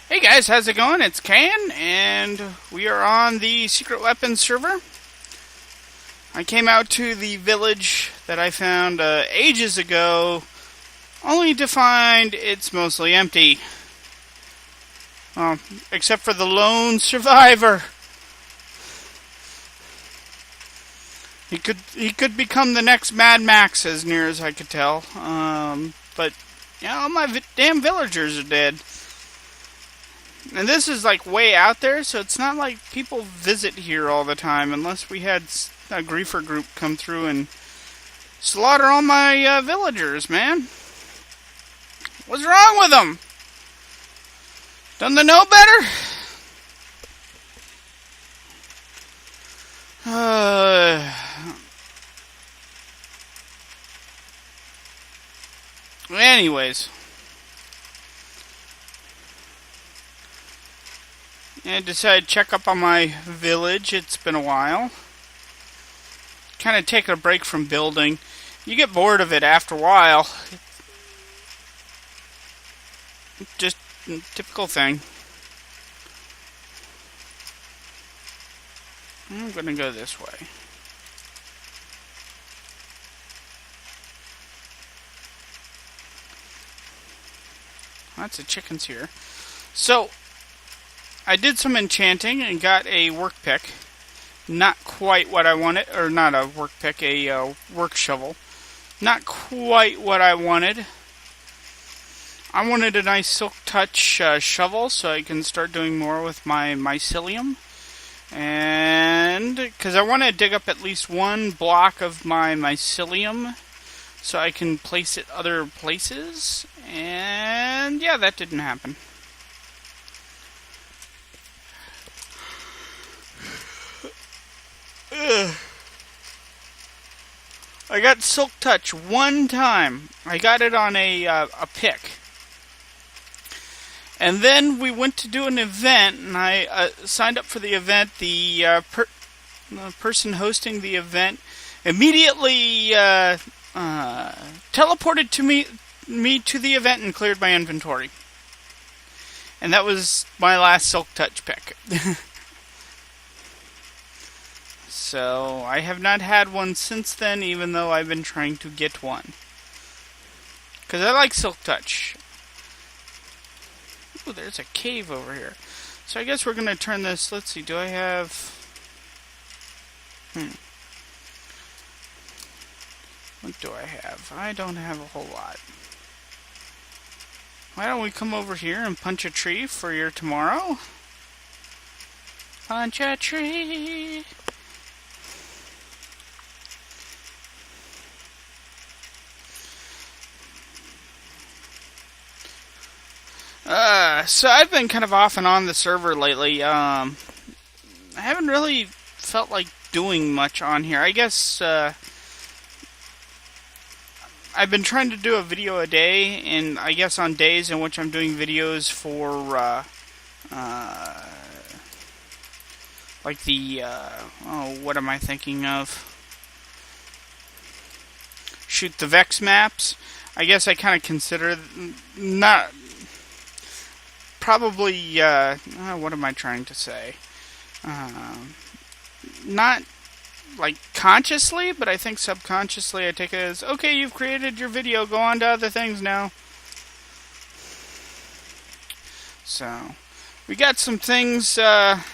Hey guys, how's it going? It's Cayen, and we are on the Secret Weapons server. I came out to the village that I found ages ago, only to find it's mostly empty. Well, except for the lone survivor. He could become the next Mad Max, as near as I could tell. But yeah, all my damn villagers are dead. And this is like way out there, so it's not like people visit here all the time, unless we had a griefer group come through and slaughter all my villagers, man. What's wrong with them? Don't they know better? Anyways. I decided to check up on my village. It's been a while. Kind of taking a break from building. You get bored of it after a while. Just a typical thing. I'm gonna go this way. Lots of chickens here. So, I did some enchanting and got a work pick. Not quite what I wanted, or not a work pick, a work shovel. Not quite what I wanted. I wanted a nice silk touch shovel so I can start doing more with my mycelium. And because I want to dig up at least one block of my mycelium so I can place it other places. And yeah, that didn't happen. I got Silk Touch one time. I got it on a pick. And then we went to do an event, and I signed up for the event. The person hosting the event immediately teleported to me to the event and cleared my inventory. And that was my last Silk Touch pick. So, I have not had one since then, even though I've been trying to get one. Because I like Silk Touch. Ooh, there's a cave over here. So I guess we're going to turn this... Let's see, do I have... What do I have? I don't have a whole lot. Why don't we come over here and punch a tree for your tomorrow? Punch a tree! So I've been kind of off and on the server lately. I haven't really felt like doing much on here. I guess I've been trying to do a video a day, and I guess on days in which I'm doing videos for like the what am I thinking of? Shoot the Vex maps. I guess I kind of consider not. Probably, what am I trying to say? Not, like, consciously, but I think subconsciously I take it as, okay, you've created your video, go on to other things now. So, we got some things, a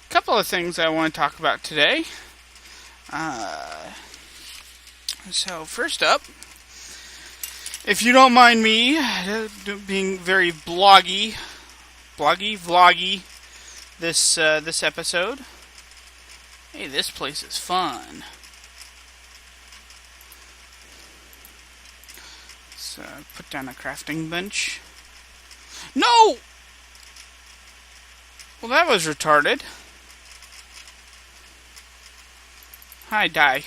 couple of things I want to talk about today. So, first up, if you don't mind me being very vloggy, this episode. Hey, this place is fun. Let's put down a crafting bench. No! Well, that was retarded. Hi, die.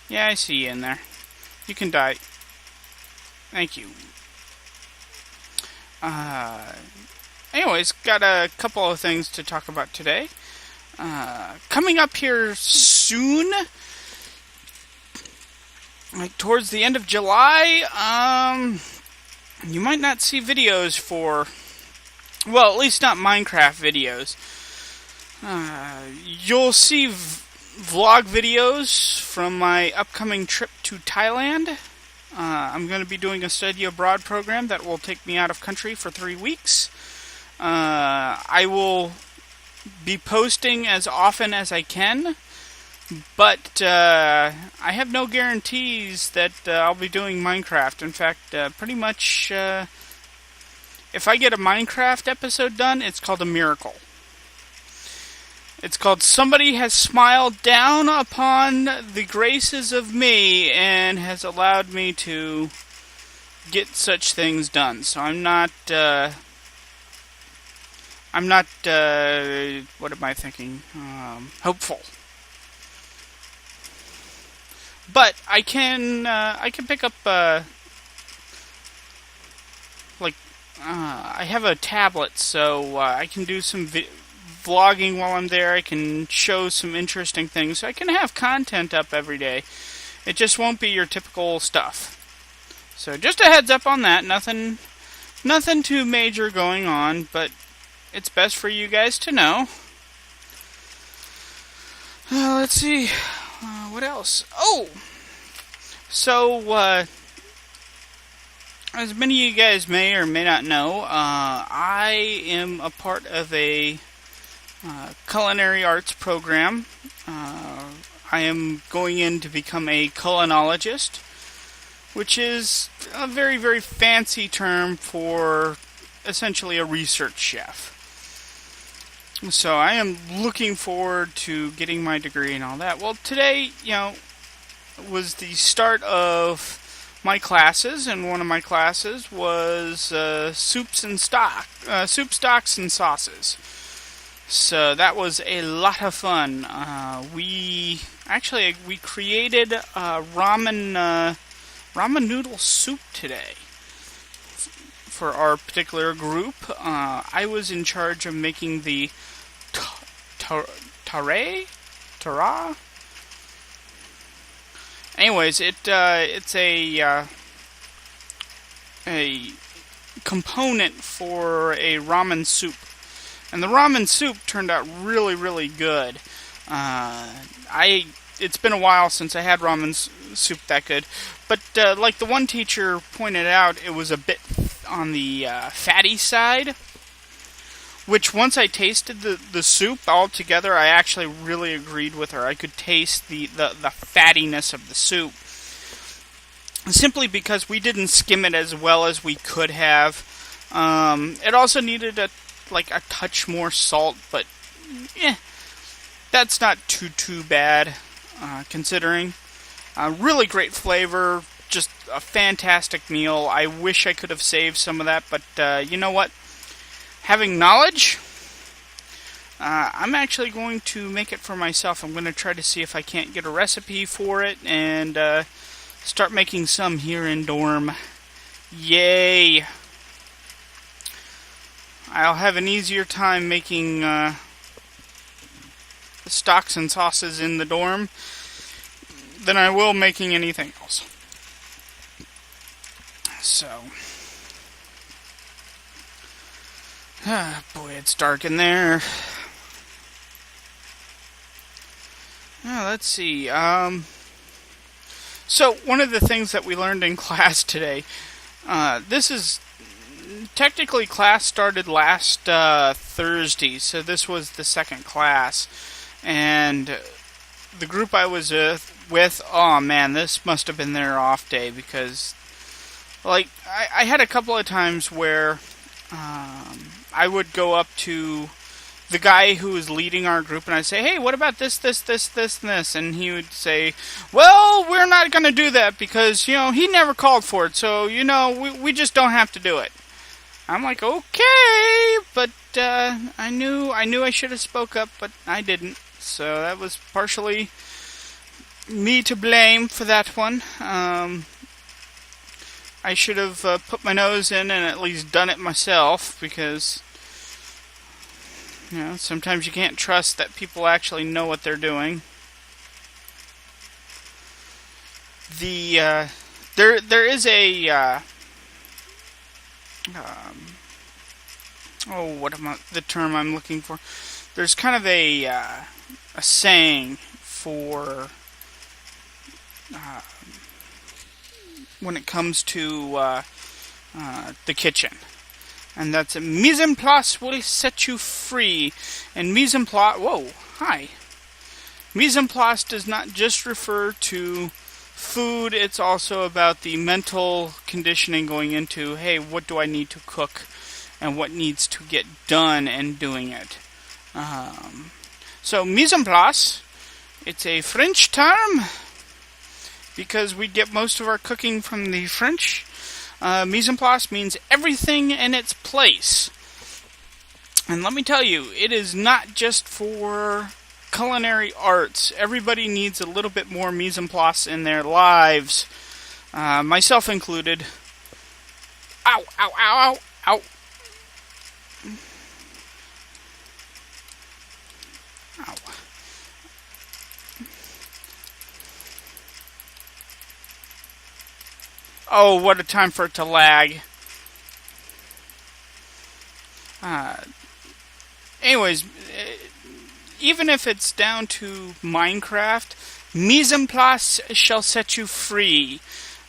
Yeah, I see you in there. You can die. Thank you. Anyways, got a couple of things to talk about today. Coming up here soon, like towards the end of July, you might not see videos for Well, at least not Minecraft videos. You'll see vlog videos from my upcoming trip to Thailand. I'm going to be doing a study abroad program that will take me out of country for 3 weeks. I will be posting as often as I can, but I have no guarantees that I'll be doing Minecraft. In fact, pretty much, if I get a Minecraft episode done, it's called a miracle. It's called Somebody Has Smiled Down Upon the Graces of Me and has allowed me to get such things done. So I'm not, what am I thinking? Hopeful. But I can pick up, I have a tablet, so I can do some vlogging while I'm there. I can show some interesting things. So I can have content up every day. It just won't be your typical stuff. So just a heads up on that. Nothing too major going on, but it's best for you guys to know. Let's see. What else? Oh! So, as many of you guys may or may not know, I am a part of a culinary arts program. I am going in to become a culinologist, which is a very, very fancy term for essentially a research chef. So I am looking forward to getting my degree and all that. Well, today, was the start of my classes, and one of my classes was soup, stocks, and sauces. So that was a lot of fun. We created ramen noodle soup today for our particular group. I was in charge of making the tara. Anyways, it's a component for a ramen soup, and the ramen soup turned out really, really good. It's been a while since I had ramen soup that good, but like the one teacher pointed out, it was a bit on the fatty side. Which, once I tasted the soup altogether, I actually really agreed with her. I could taste the fattiness of the soup. Simply because we didn't skim it as well as we could have. It also needed a touch more salt, but that's not too bad, considering. Really great flavor, just a fantastic meal. I wish I could have saved some of that, but you know what? Having knowledge, I'm actually going to make it for myself. I'm going to try to see if I can't get a recipe for it and start making some here in dorm. Yay! I'll have an easier time making stocks and sauces in the dorm than I will making anything else. So... boy, it's dark in there. Let's see. So, one of the things that we learned in class today, this is... Technically, class started last Thursday, so this was the second class. And the group I was with, oh man, this must have been their off day, because, I had a couple of times where... I would go up to the guy who was leading our group and I'd say, hey, what about this, and this? And he would say, well, we're not going to do that because, he never called for it, so, we just don't have to do it. I'm like, okay, but I knew I should have spoke up, but I didn't. So that was partially me to blame for that one. I should have put my nose in and at least done it myself, because sometimes you can't trust that people actually know what they're doing. There is a oh, what am I, the term I'm looking for? There's kind of a saying for uh, when it comes to the kitchen, and that's mise en place will set you free. And mise en place, whoa, hi. Mise en place does not just refer to food, it's also about the mental conditioning going into, hey, what do I need to cook and what needs to get done and doing it. So mise en place, it's a French term because we get most of our cooking from the French. Mise en place means everything in its place. And let me tell you, it is not just for culinary arts. Everybody needs a little bit more mise en place in their lives, myself included. Ow, ow, ow, ow, ow. Ow. Oh, what a time for it to lag. Anyways, even if it's down to Minecraft, mise en place shall set you free.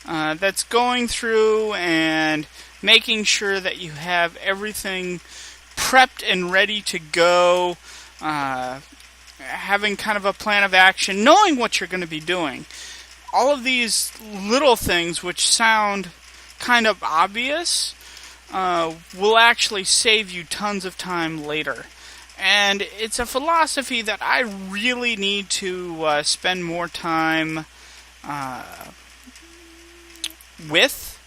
That's going through and making sure that you have everything prepped and ready to go, having kind of a plan of action, knowing what you're going to be doing. All of these little things, which sound kind of obvious, will actually save you tons of time later. And it's a philosophy that I really need to spend more time with.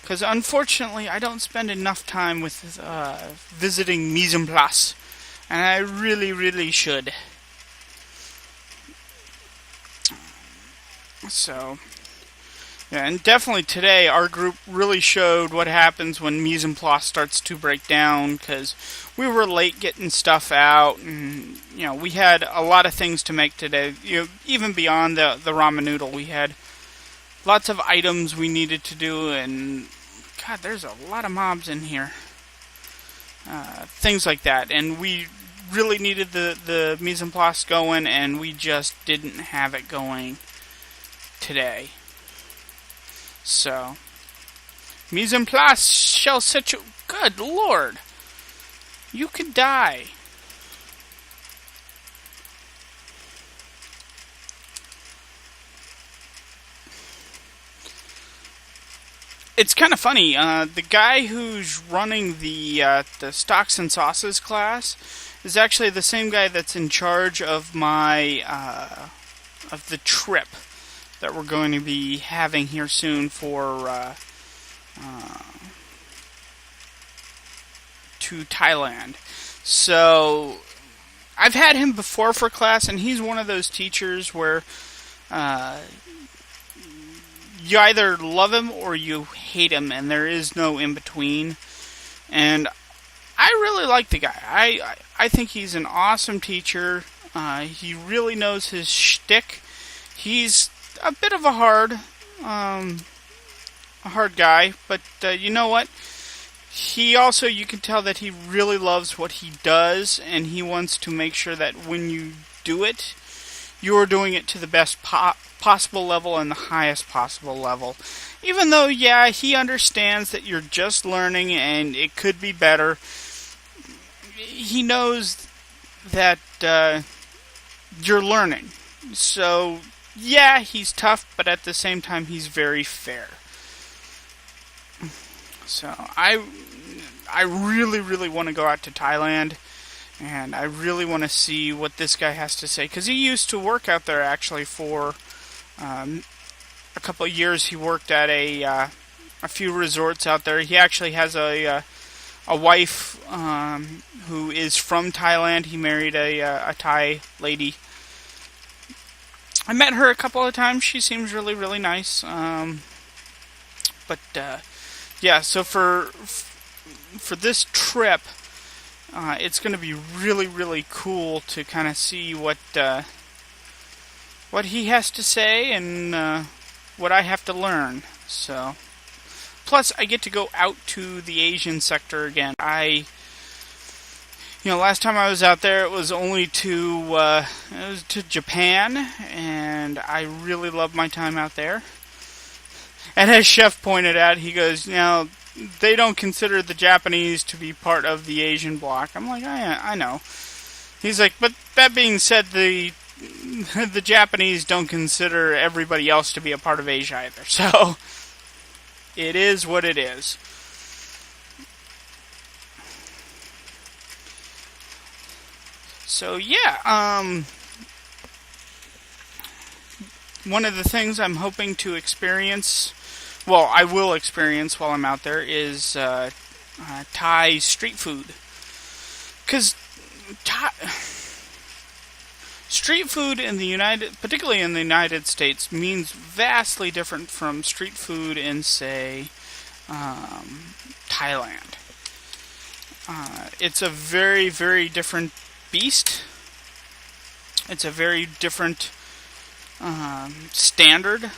Because unfortunately, I don't spend enough time with visiting mise en place. And I really, really should. So, yeah, and definitely today our group really showed what happens when mise en place starts to break down, because we were late getting stuff out, and we had a lot of things to make today. Even beyond the ramen noodle, we had lots of items we needed to do, and God, there's a lot of mobs in here. Things like that, and we really needed the mise en place going, and we just didn't have it going today. So, mise en place shall set you... Good Lord! You could die. It's kind of funny. The guy who's running the stocks and sauces class is actually the same guy that's in charge of my of the trip that we're going to be having here soon for to Thailand. So I've had him before for class, and he's one of those teachers where you either love him or you hate him, and there is no in between. And I really like the guy. I think he's an awesome teacher. He really knows his shtick. He's a bit of a hard guy, but you know what? He also, you can tell that he really loves what he does, and he wants to make sure that when you do it, you're doing it to the best possible level and the highest possible level. Even though, yeah, he understands that you're just learning and it could be better, he knows that you're learning. So, yeah, he's tough, but at the same time, he's very fair. So, I really, really want to go out to Thailand, and I really want to see what this guy has to say, because he used to work out there, actually, for a couple of years. He worked at a few resorts out there. He actually has a wife who is from Thailand. He married a Thai lady. I met her a couple of times. She seems really, really nice. But yeah, so for this trip, it's going to be really, really cool to kind of see what he has to say and what I have to learn. So, plus I get to go out to the Asian sector again. I Last time I was out there, it was only to Japan, and I really loved my time out there. And as Chef pointed out, he goes, they don't consider the Japanese to be part of the Asian bloc. I'm like, I know. He's like, but that being said, the Japanese don't consider everybody else to be a part of Asia either. So it is what it is. So yeah, one of the things I'm hoping to experience, well, I will experience while I'm out there, is Thai street food. Because street food in particularly in the United States, means vastly different from street food in, say, Thailand. It's a very, very different beast. It's a very different standard,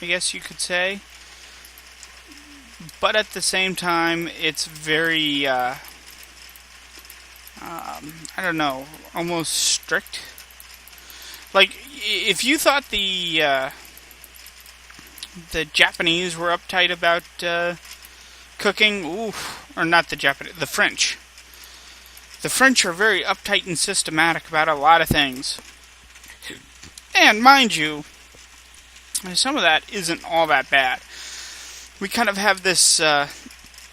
I guess you could say. But at the same time, it's very, I don't know, almost strict. Like, if you thought the Japanese were uptight about cooking, or not the Japanese, the French. The French are very uptight and systematic about a lot of things. And mind you, some of that isn't all that bad. We kind of have this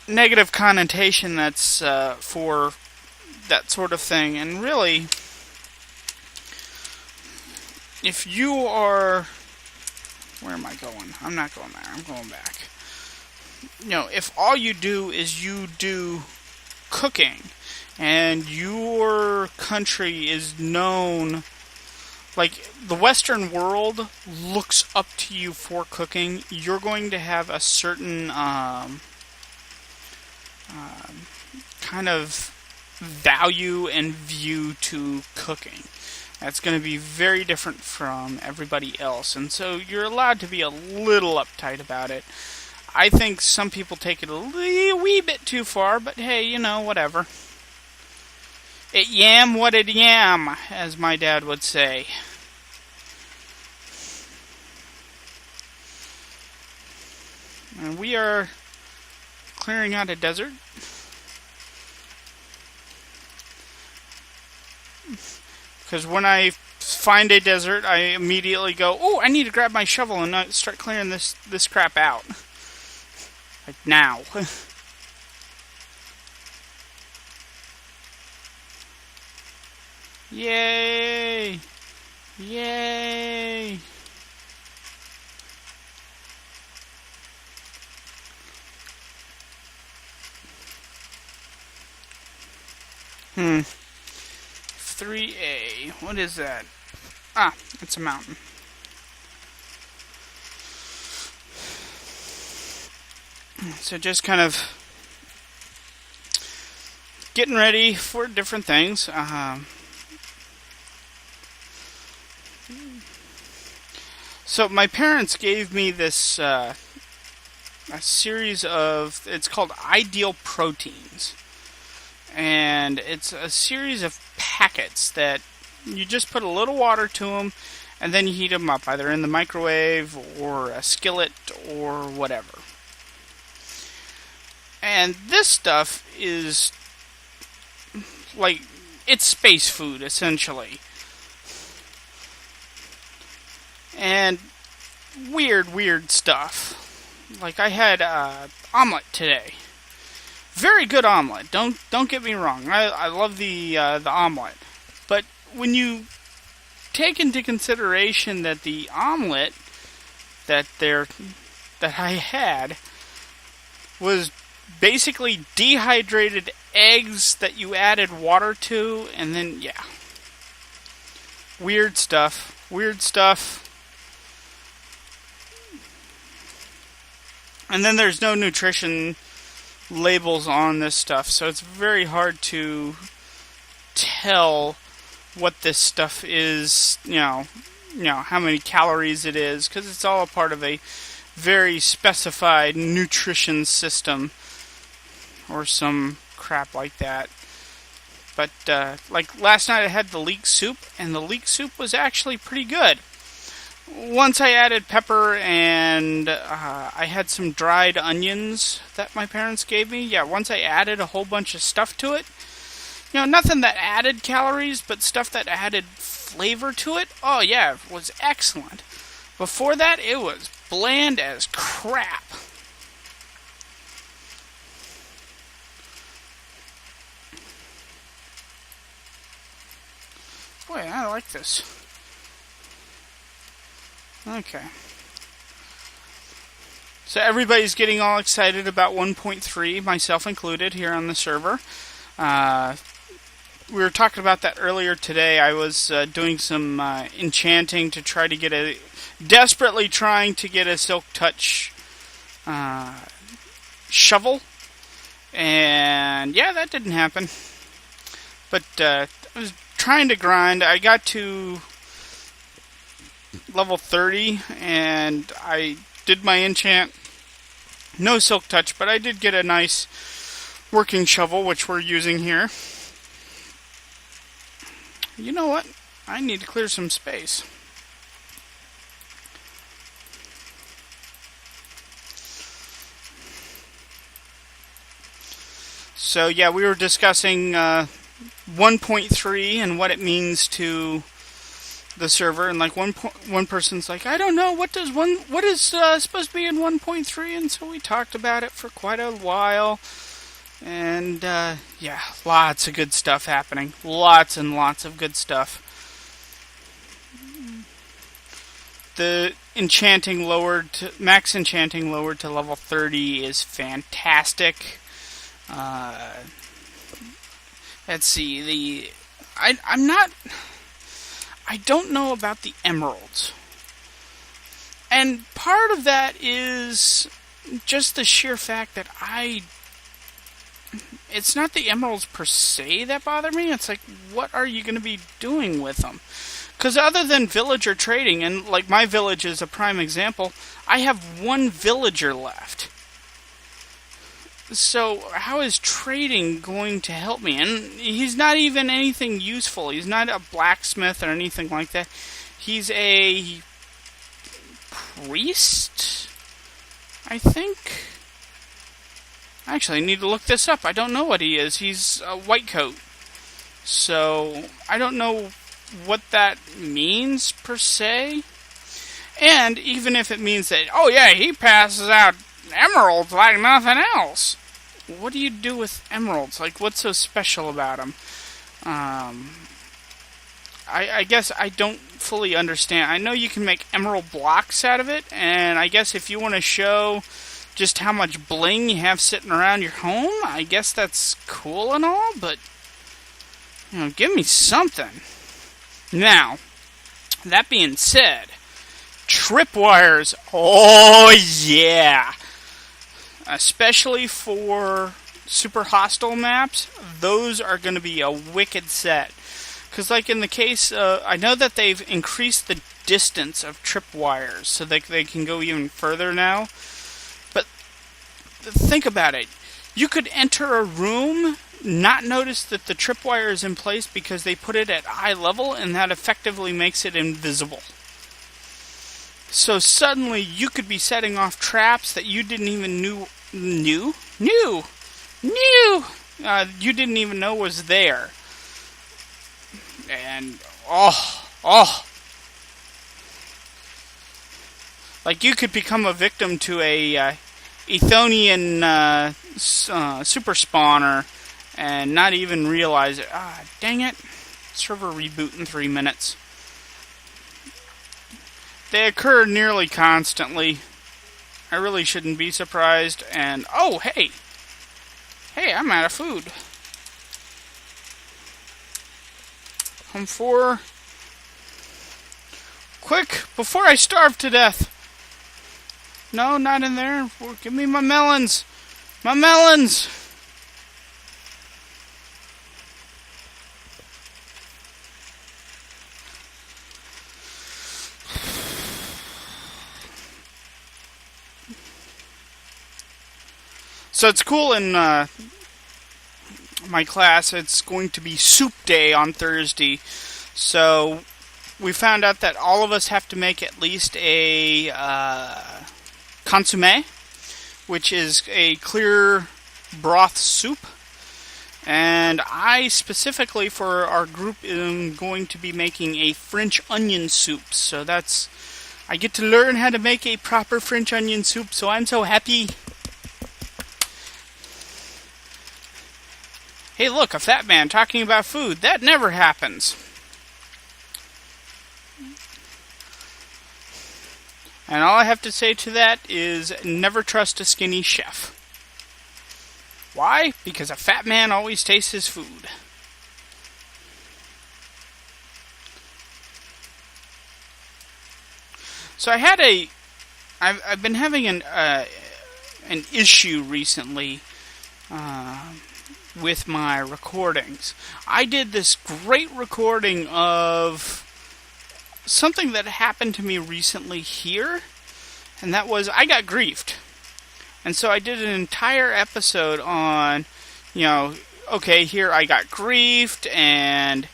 negative connotation that's for that sort of thing. And really, if you are... Where am I going? I'm not going there. I'm going back. If all you do is you do cooking, and your country is known, like, the Western world looks up to you for cooking, you're going to have a certain kind of value and view to cooking. That's going to be very different from everybody else, and so you're allowed to be a little uptight about it. I think some people take it a wee bit too far, but hey, whatever. It yam what it yam, as my dad would say. And we are clearing out a desert. Because when I find a desert, I immediately go, oh, I need to grab my shovel and start clearing this crap out. Like now. Yay! Yay! Hmm. 3A. What is that? Ah, it's a mountain. So just kind of getting ready for different things. So my parents gave me this a series of, it's called Ideal Proteins. And it's a series of packets that you just put a little water to them, and then you heat them up, either in the microwave or a skillet or whatever. And this stuff is like, it's space food, essentially. And weird stuff. Like, I had omelet today. Very good omelet. Don't get me wrong. I love the omelet. But when you take into consideration that the omelet that I had was basically dehydrated eggs that you added water to, and then, yeah. Weird stuff. And then there's no nutrition labels on this stuff, so it's very hard to tell what this stuff is, how many calories it is, because it's all a part of a very specified nutrition system or some crap like that. But like last night I had the leek soup, and the leek soup was actually pretty good. Once I added pepper and I had some dried onions that my parents gave me. Yeah, once I added a whole bunch of stuff to it, nothing that added calories, but stuff that added flavor to it. Oh yeah, it was excellent. Before that, it was bland as crap. Boy, I like this. Okay. So everybody's getting all excited about 1.3, myself included, here on the server. We were talking about that earlier today. I was doing some enchanting to try to get desperately trying to get a Silk Touch shovel. And yeah, that didn't happen. But I was trying to grind. I got to level 30, and I did my enchant. No Silk Touch, but I did get a nice working shovel, which we're using here. You know what? I need to clear some space. So yeah, we were discussing 1.3 and what it means to the server, and like one person's like, I don't know, what is supposed to be in 1.3, and so we talked about it for quite a while, and yeah, lots of good stuff happening, lots and lots of good stuff. The max enchanting lowered to level 30 is fantastic. Let's see, I don't know about the emeralds. And part of that is just the sheer fact that it's not the emeralds per se that bother me. It's like, what are you going to be doing with them? Because other than villager trading, and like my village is a prime example, I have one villager left. So how is trading going to help me? And he's not even anything useful. He's not a blacksmith or anything like that. He's a priest, I think. Actually, I need to look this up. I don't know what he is. He's a white coat. So I don't know what that means per se. And even if it means that, oh yeah, he passes out emeralds like nothing else. What do you do with emeralds? Like, what's so special about them? I guess I don't fully understand. I know you can make emerald blocks out of it, and I guess if you want to show just how much bling you have sitting around your home, I guess that's cool and all, but, give me something. Now, that being said, tripwires, oh yeah! Especially for super hostile maps, those are going to be a wicked set. Because like in the case, I know that they've increased the distance of tripwires so that they can go even further now. But think about it. You could enter a room, not notice that the tripwire is in place because they put it at eye level, and that effectively makes it invisible. So suddenly you could be setting off traps that you didn't even you didn't even know was there. And like you could become a victim to a Ethonian super spawner and not even realize it. Dang it. Server reboot in 3 minutes. They occur nearly constantly. I really shouldn't be surprised. And, oh, hey! Hey, I'm out of food. Home 4. Quick, before I starve to death. No, not in there. Give me my melons. My melons! So it's cool in my class, it's going to be soup day on Thursday. So we found out that all of us have to make at least a consommé, which is a clear broth soup. And I specifically, for our group, am going to be making a French onion soup. So I get to learn how to make a proper French onion soup, so I'm so happy. Hey look, a fat man talking about food. That never happens. And all I have to say to that is never trust a skinny chef. Why? Because a fat man always tastes his food. So I've been having an issue recently with my recordings. I did this great recording of something that happened to me recently here, and that was I got griefed. And so I did an entire episode on, okay, here I got griefed, and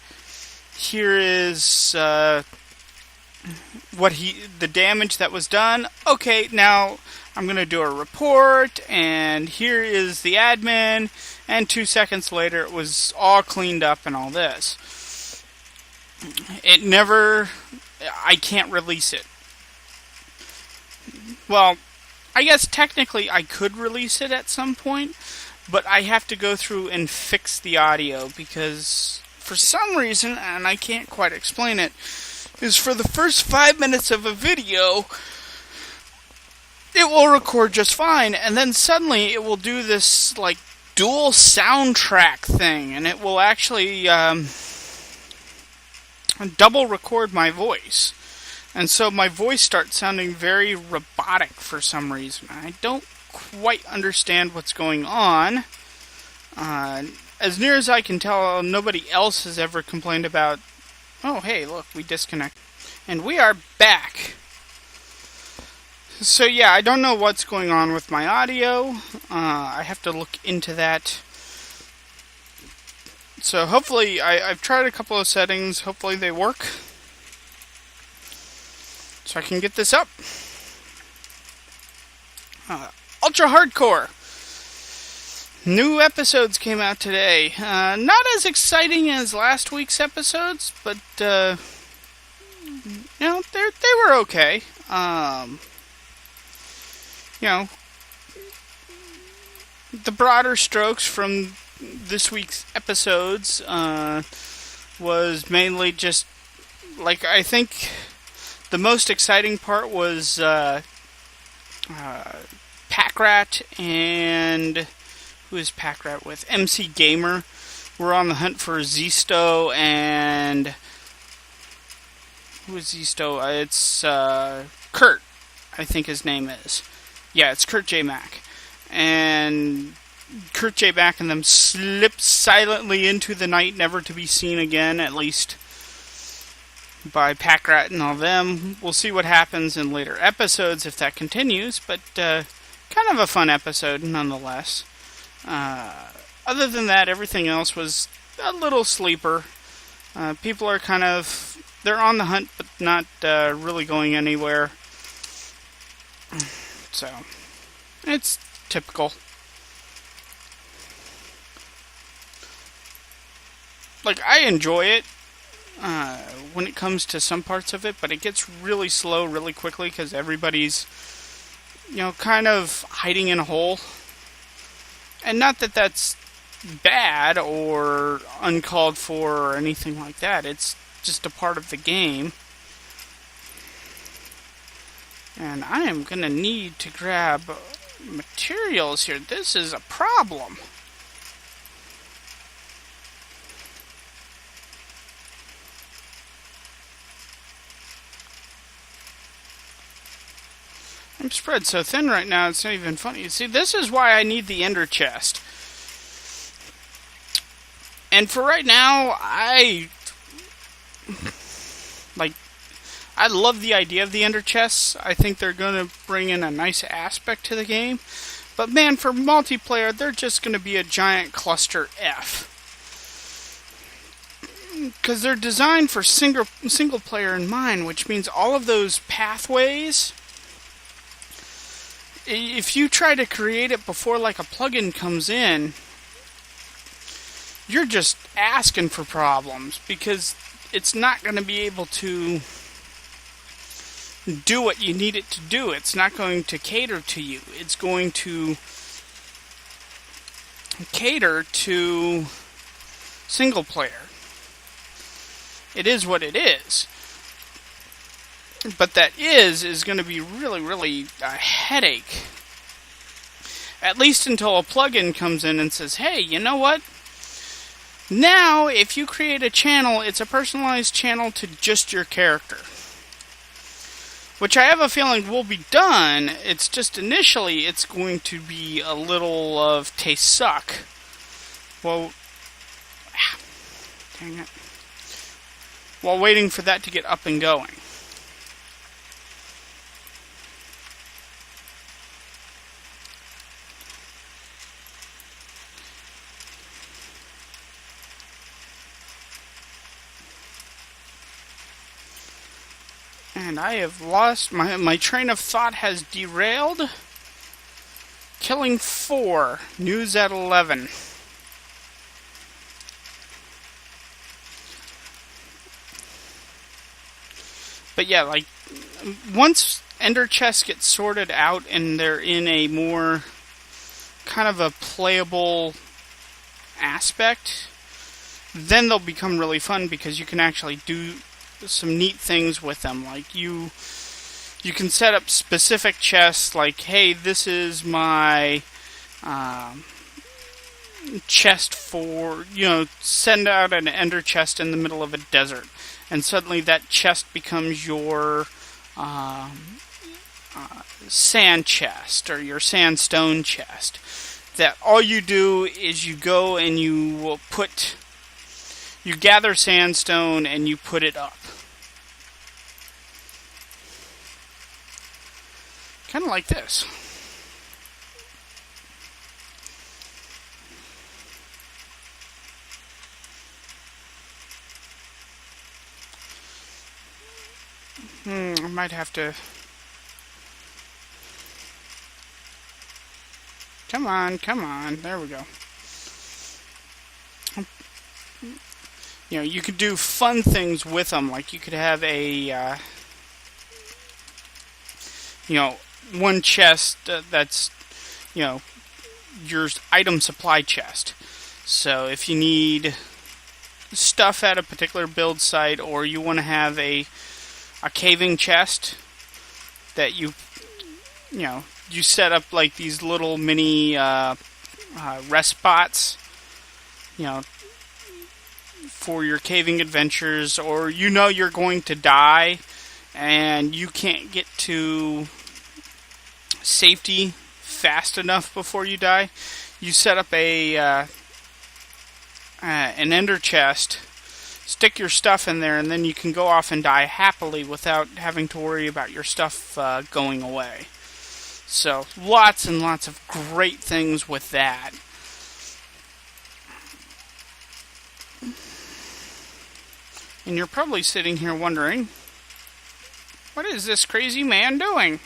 here is the damage that was done. Okay, now I'm going to do a report, and here is the admin, and 2 seconds later it was all cleaned up and all this. I can't release it. Well, I guess technically I could release it at some point, but I have to go through and fix the audio because for some reason, and I can't quite explain it, is for the first 5 minutes of a video, it will record just fine, and then suddenly it will do this like dual soundtrack thing, and it will actually double record my voice. And so my voice starts sounding very robotic for some reason. I don't quite understand what's going on. As near as I can tell, nobody else has ever complained about, oh, hey, look, we disconnect. And we are back. So yeah, I don't know what's going on with my audio. I have to look into that. So hopefully, I've tried a couple of settings. Hopefully they work. So I can get this up. Ultra Hardcore. New episodes came out today. Not as exciting as last week's episodes, but they were okay. The broader strokes from this week's episodes was mainly just like I think. The most exciting part was Packrat and who is Packrat with? MC Gamer. We're on the hunt for Zisto and who is Zisto? It's Kurt, I think his name is. Yeah, it's Kurt J. Mack. And Kurt J. Mack and them slipped silently into the night, never to be seen again, at least by Packrat and all them. We'll see what happens in later episodes if that continues, but kind of a fun episode nonetheless. Other than that, everything else was a little sleeper. People are they're on the hunt, but not really going anywhere. So, it's typical. Like, I enjoy it when it comes to some parts of it, but it gets really slow really quickly because everybody's, kind of hiding in a hole. And not that that's bad or uncalled for or anything like that. It's just a part of the game. And I am going to need to grab materials here. This is a problem. I'm spread so thin right now, it's not even funny. See, this is why I need the ender chest. And for right now, I love the idea of the ender chests. I think they're going to bring in a nice aspect to the game. But man, for multiplayer, they're just going to be a giant cluster F. Because they're designed for single player in mind, which means all of those pathways, if you try to create it before like a plugin comes in, you're just asking for problems, because it's not going to be able to do what you need it to do. It's not going to cater to you. It's going to cater to single player. It is what it is. But that is going to be really, really a headache. At least until a plugin comes in and says, hey, you know what? Now, if you create a channel, it's a personalized channel to just your character. Which I have a feeling will be done. It's just initially it's going to be a little of taste suck. Well, dang it. While waiting for that to get up and going. And I have lost my train of thought has derailed. Killing 4. News at 11. But yeah, like, once Ender chests get sorted out and they're in a more kind of a playable aspect, then they'll become really fun, because you can actually do some neat things with them. Like, you can set up specific chests, like, hey, this is my chest for, send out an Ender chest in the middle of a desert. And suddenly that chest becomes your sand chest or your sandstone chest. That all you do is you go and you gather sandstone and you put it up. Kind of like this. I might have to... Come on. There we go. You could do fun things with them. Like, you could have a, one chest that's, your item supply chest. So if you need stuff at a particular build site, or you want to have a caving chest that you set up like these little mini rest spots, for your caving adventures, or you're going to die and you can't get to safety fast enough before you die. You set up an ender chest, stick your stuff in there, and then you can go off and die happily without having to worry about your stuff going away. So, lots and lots of great things with that. And you're probably sitting here wondering, what is this crazy man doing?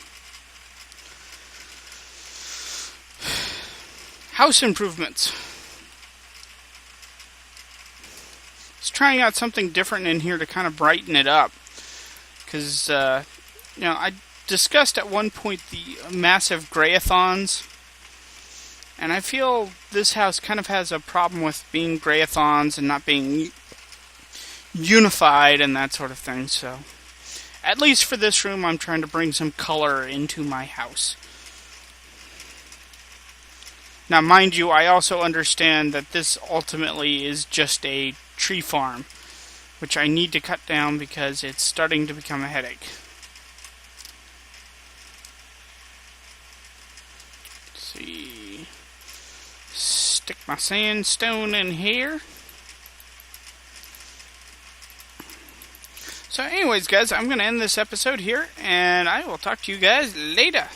House improvements. Just trying out something different in here to kind of brighten it up. Because, I discussed at one point the massive grayathons. And I feel this house kind of has a problem with being grayathons and not being unified and that sort of thing. So, at least for this room, I'm trying to bring some color into my house. Now, mind you, I also understand that this ultimately is just a tree farm, which I need to cut down because it's starting to become a headache. Let's see. Stick my sandstone in here. So anyways, guys, I'm going to end this episode here, and I will talk to you guys later.